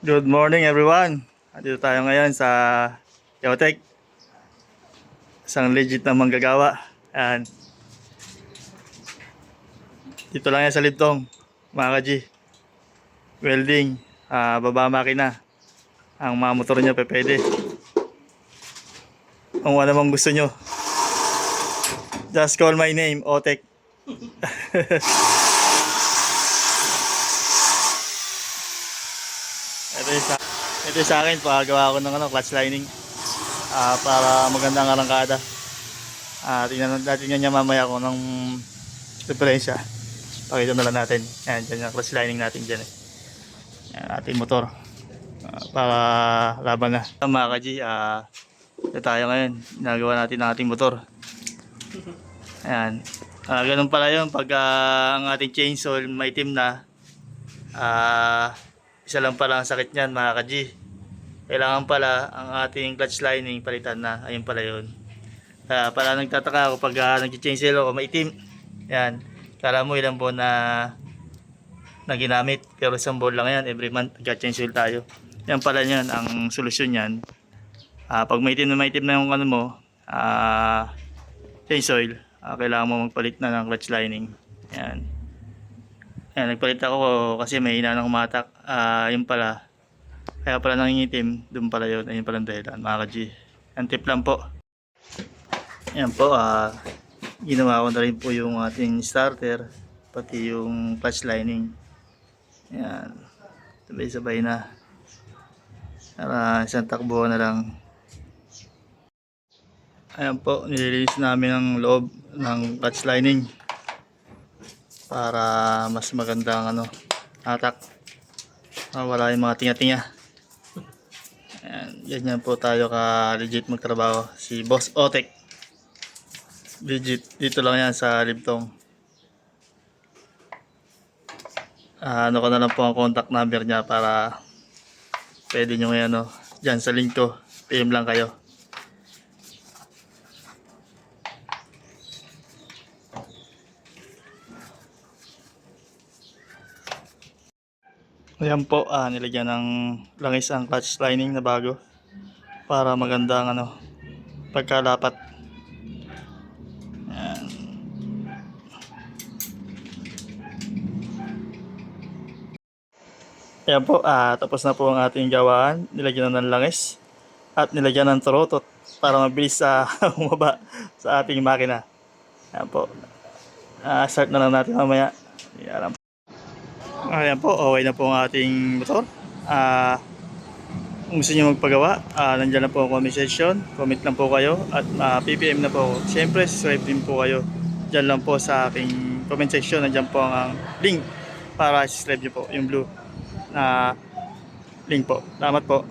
Good morning everyone. Dito tayo ngayon sa Yautech. Isang legit na manggagawa. And dito lang yan sa Libtong, mga ka-G. Welding, baba makina. Ang mga motor nyo pwede. Kung ano mang gusto nyo, just call my name, Otech. Ito sa akin, pagagawa ko ng clutch lining para magandang arangkada. Tingnan natin niya mamaya kung ng diferensya. Pakita na lang natin. Ayan, dyan yung clutch lining natin dyan Ayan, ating motor. Para laban na. Mga ka-G, ito tayo ngayon. Ginagawa natin ang ating motor. Ayan. Ganun pala yun. Pag ang ating chainsaw maitim na, isa lang pala ang sakit niyan, mga ka-G. Kailangan pala ang ating clutch lining palitan na. Ayun pala yun. Pala nagtataka ako pag nag-chainsaw ako maitim. Yan. Kala mo ilang buwan na ginamit. Pero isang buwan lang yan. Every month nag-chainsaw tayo. Yan pala yan. Ang solusyon yan. Pag maitim na yung ano mo, chainsaw, kailangan mo magpalit na ng clutch lining. Yan. Yan. Nagpalit ako kasi may hina ng umatak. Yun pala. Kaya pala nangingitim, doon pala yun. Ayun pala ang dahilan, mga ka-G. Ang tip lang po. Ayan po, ginawa ko na rin po yung ating starter, pati yung clutch lining. Ayan, sabay-sabay na. Para isang takbo na lang. Ayan po, nililinis namin ang loob ng clutch lining. Para mas magandang atak. Wala yung mga tinga-tinga. Ayan, ganyan po tayo ka-legit magtrabaho. Si Boss Otech. Legit. Dito lang yan sa Libtong. Ano ko na lang po ang contact number niya para pwede nyo ngayon dyan sa link ko. PM lang kayo. Ayan po, nilagyan ng langis ang clutch lining na bago para magandang pagkalapat. Ayan. Ayan po, tapos na po ang ating gawaan. Nilagyan na ng langis at nilagyan ng turotot para mabilis umaba sa ating makina. Ayan po. Start na lang natin mamaya. Ayan po, okay na po ang ating motor. Kung gusto nyo magpagawa, nandiyan na po ang comment section. Comment lang po kayo at PPM na po. Siyempre, subscribe din po kayo. Diyan lang po sa aking comment section. Nandiyan po ang link para subscribe nyo po. Yung blue na link po. Salamat po.